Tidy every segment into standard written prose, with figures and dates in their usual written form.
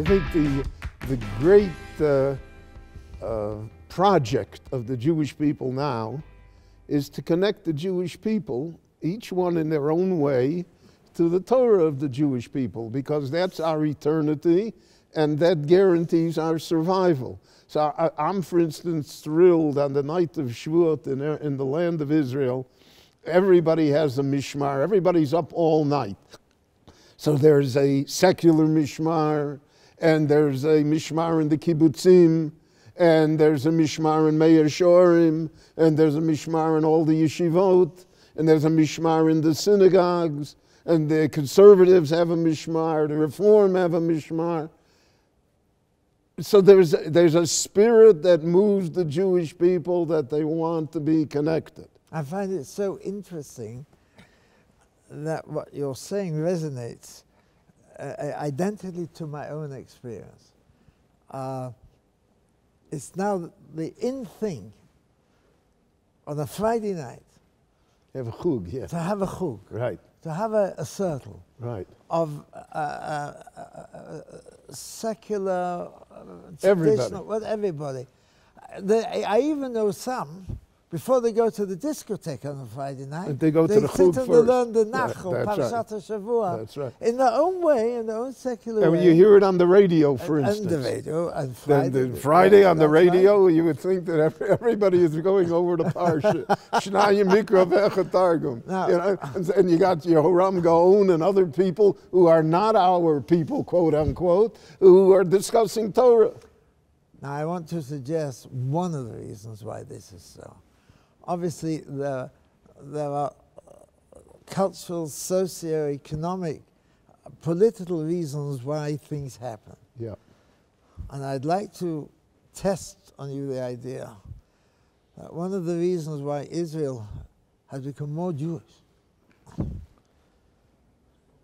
think the great project of the Jewish people now is to connect the Jewish people, each one in their own way, to the Torah of the Jewish people, because that's our eternity and that guarantees our survival. So I'm, for instance, thrilled on the night of Shavuot in the land of Israel. Everybody has a mishmar. Everybody's up all night. So there's a secular mishmar, and there's a mishmar in the kibbutzim, and there's a mishmar in Meir Shorim, and there's a mishmar in all the yeshivot, and there's a mishmar in the synagogues, and the conservatives have a mishmar, the Reform have a mishmar. So there's a spirit that moves the Jewish people that they want to be connected. I find it so interesting that what you're saying resonates identically to my own experience. It's now the in thing on a Friday night. Have a chug, yeah. To have a chug. Right. To have a circle. Right. Of secular, everybody. Well, everybody. I even know some, before they go to the discotheque on a Friday night, they go to the chug first. They learn the Nach or Parashat HaShavua. That's right. In their own way, in their own secular way. And you hear it on the radio, for instance. On the radio, and Friday. Friday on the radio, you would think that everybody is going over to Parsha. Shnayim Mikra V'Echad Targum. And you got Yehoram Gaon and other people who are not our people, quote unquote, who are discussing Torah. Now, I want to suggest one of the reasons why this is so. Obviously, there are cultural, socio-economic, political reasons why things happen. Yeah. And I'd like to test on you the idea that one of the reasons why Israel has become more Jewish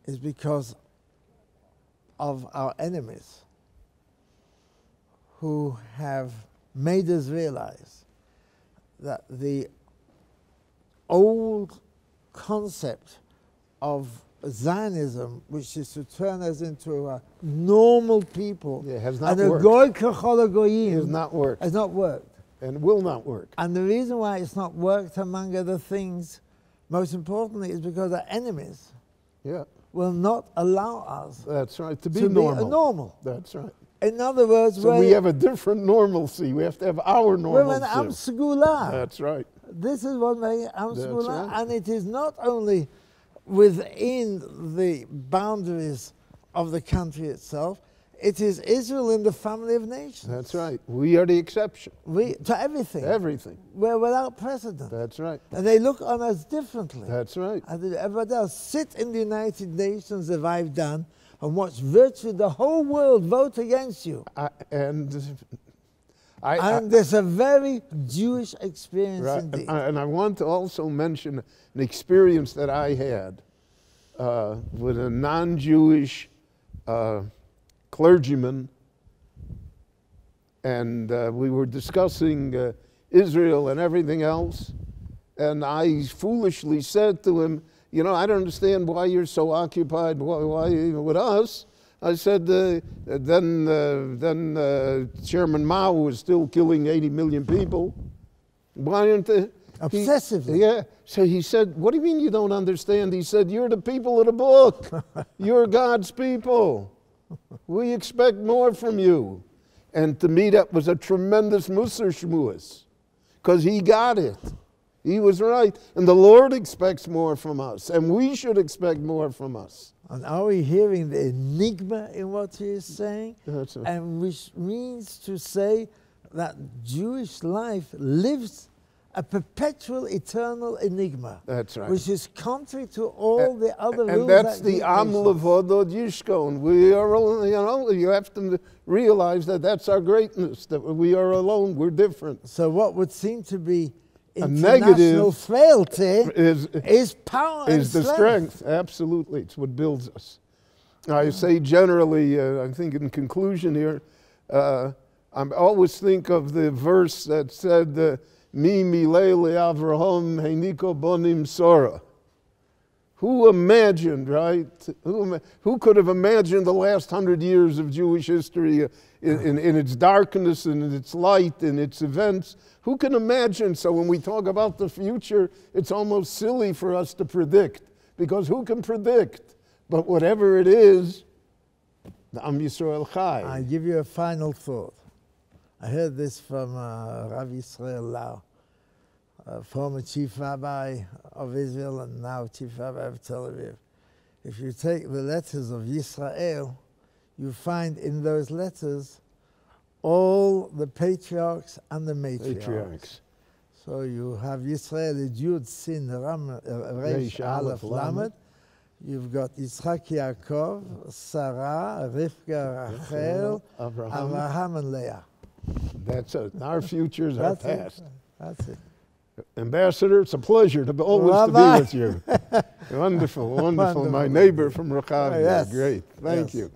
is because of our enemies who have made us realize that the old concept of Zionism, which is to turn us into a normal people, has not and worked. A goy k'chol goyim, has not worked. Has not worked. And will not work. And the reason why it's not worked, among other things, most importantly, is because our enemies will not allow us That's right, to be normal. That's right. In other words, so we have a different normalcy. We have to have our normalcy. We're an Am Segula. That's right. This is what makes Am Segula, right. and it is not only within the boundaries of the country itself. It is Israel in the family of nations. That's right. We are the exception. To everything. Everything. We're without precedent. That's right. And they look on us differently. That's right. And everybody else sit in the United Nations, as I've done, and watch virtually the whole world vote against you. And there's a very Jewish experience indeed. And I want to also mention an experience that I had with a non-Jewish clergyman, and we were discussing Israel and everything else, and I foolishly said to him, you know, I don't understand why you're so occupied why with us. I said, then Chairman Mao was still killing 80 million people. Why aren't they? Obsessively. Yeah. So he said, what do you mean you don't understand? He said, you're the people of the book. You're God's people. We expect more from you. And to me, that was a tremendous Musar Shmuas, because he got it. He was right. And the Lord expects more from us, and we should expect more from us. And are we hearing the enigma in what he is saying? That's right. And which means to say that Jewish life lives a perpetual, eternal enigma. That's right. Which is contrary to all the other rules. And that's the Am Levodod Yishkon. We are, you have to realize that that's our greatness, that we are alone, we're different. So what would seem to be a international negative frailty is power is and the strength. Absolutely, it's what builds us. I say generally, I think in conclusion here, I always think of the verse that said, Mi milei le'Avraham heiniko bonim sora. Who imagined, right? Who could have imagined the last 100 years of Jewish history in its darkness and in its light and its events? Who can imagine? So when we talk about the future, it's almost silly for us to predict, because who can predict? But whatever it is, the Am Yisrael Chai. I'll give you a final thought. I heard this from Rabbi Israel Lau, former chief rabbi of Israel and now chief rabbi of Tel Aviv. If you take the letters of Yisrael, you find in those letters all the patriarchs and the matriarchs. So you have Yisrael, Yud, Sin, Ram, Resh, Aleph, Lamed. You've got Yitzchak, Yaakov, Sarah, Rivka, Rachel, Abraham, and Leah. That's it. Our futures are past. That's it. Ambassador, it's a pleasure to always to be with you. Wonderful, wonderful. My neighbor from Rechav. Yes. Great. Thank you.